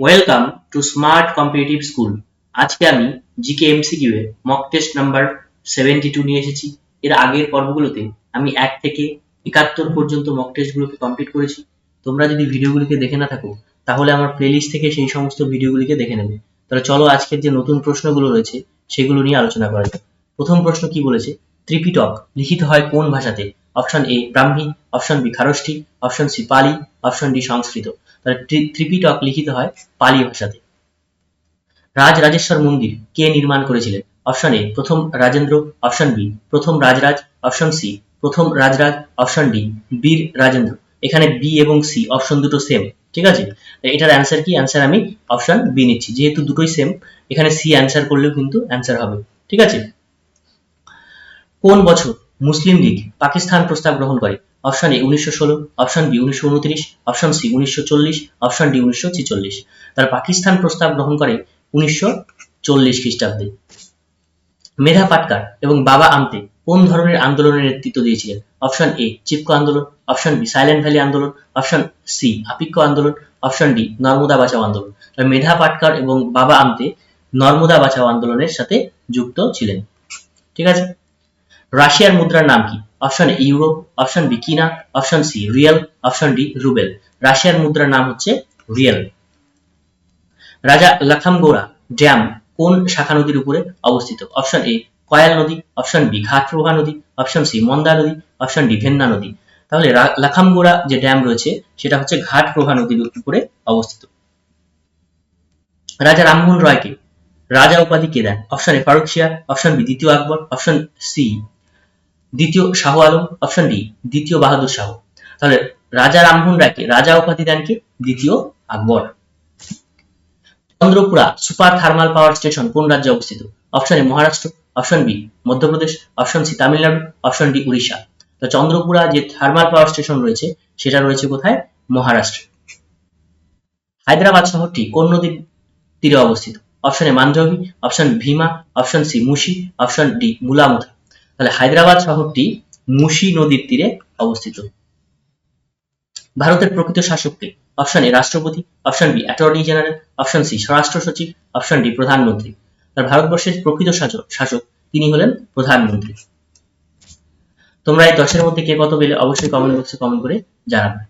Welcome to smart competitive school. আজকে আমি GK MCQ এর মক টেস্ট নাম্বার 72 নিয়ে এসেছি। এর আগের পর্বগুলোতে আমি 1 থেকে 71 পর্যন্ত মক টেস্টগুলোকে কমপ্লিট করেছি। তোমরা যদি ভিডিওগুলিকে দেখে না থাকো তাহলে আমার প্লেলিস্ট থেকে সেই সমস্ত ভিডিওগুলিকে দেখে নেবে। তাহলে চলো আজকের যে নতুন প্রশ্নগুলো রয়েছে সেগুলো নিয়ে আলোচনা করা যাক। প্রথম প্রশ্ন কি বলেছে, ত্রিপিটক লিখিত হয় কোন ভাষাতে? Option A Brahmi, option B Kharosthi, option C Pali, option D Sanskrit. তাহলে ত্রিপিটক লিখিত হয় পালি ভাষাতে। রাজরাজেশ্বর মন্দির কে নির্মাণ করেছিলেন? অপশন এ প্রথম রাজেন্দ্র, অপশন বি প্রথম রাজরাজ, অপশন সি প্রথম রাজরাজ, অপশন ডি বীর রাজেন্দ্র। এখানে বি এবং সি অপশন দুটো সেম, ঠিক আছে? এটার অ্যান্সার কি? অ্যান্সার আমি অপশন বি নিচ্ছি, যেহেতু দুটোই সেম এখানে সি অ্যান্সার করলেও কিন্তু অ্যান্সার হবে, ঠিক আছে? কোন বছর মুসলিম লীগ পাকিস্তান প্রস্তাব গ্রহণ করে? Option A 1916, option B 1929, option C 1940, option D 1946। তার পাকিস্তান প্রস্তাব গ্রহণ করে 1940 খ্রিস্টাব্দে। মেধা পাটকার এবং বাবা আমতে কোন ধরনের আন্দোলনের নেতৃত্ব দিয়েছিলেন? অপশন এ চিপকো আন্দোলন, অপশন বি সাইলেন্ট ভ্যালি আন্দোলন, অপশন সি আপিক্য আন্দোলন, অপশন ডি নর্মদা বাঁচাও আন্দোলন। মেধা পাটকার এবং বাবা আমতে নর্মদা বাঁচাও আন্দোলনের সাথে যুক্ত ছিলেন, ঠিক আছে? রাশিয়ার মুদ্রার নাম কি? Option A euro, option B kina, option C real, option D rouble. রাশিয়ার মুদ্রার নাম হচ্ছে রিয়েল। রাজা লাখামগোড়া ড্যাম কোন শাখা নদীর উপরে অবস্থিত? অপশন এ কয়াল নদী, অপশন বি ঘাটপ্রভা নদী, অপশন সি মন্দা নদী, অপশন ডি ভেন্না নদী। তাহলে লাখামগোড়া যে ড্যাম রয়েছে সেটা হচ্ছে ঘাটপ্রভা নদীর উপরে অবস্থিত। রাজা রামমোহন রায়কে রাজা উপাধি কে দেন? Option A Farrukhsiyar, option B দ্বিতীয় আকবর, অপশন সি দ্বিতীয় শাহ আলম, অপশন ডি দ্বিতীয় বাহাদুর শাহ। তাহলে রাজা রামমোহন রায়কে রাজা উপাধি দেন কে? দ্বিতীয় Akbar. Chandrapura super thermal power station কোন রাজ্যে অবস্থিত? Option A Maharashtra, option B Madhya Pradesh, option C Tamil Nadu, option D Orissa. তো চন্দ্রপুরা যে থার্মাল পাওয়ার স্টেশন রয়েছে সেটা রয়েছে কোথায়? মহারাষ্ট্রে। হায়দ্রাবাদ শহরটি কোন নদীর তীরে অবস্থিত? অপশন এ মানজভি, option Bhima, option C Musi, option D Mula Mutha. তাহলে হায়দ্রাবাদ শহরটি মুশি নদীর তীরে অবস্থিত। ভারতের প্রকৃত শাসককে? অপশন এ রাষ্ট্রপতি, option B attorney general, option C স্বরাষ্ট্র সচিব, অপশন ডি প্রধানমন্ত্রী। আর ভারতবর্ষের প্রকৃত শাসক তিনি হলেন প্রধানমন্ত্রী। তোমরা এই 10 এর মধ্যে কে কত পেলে অবশ্যই কমেন্ট বক্সে কমেন্ট করে জানাবে।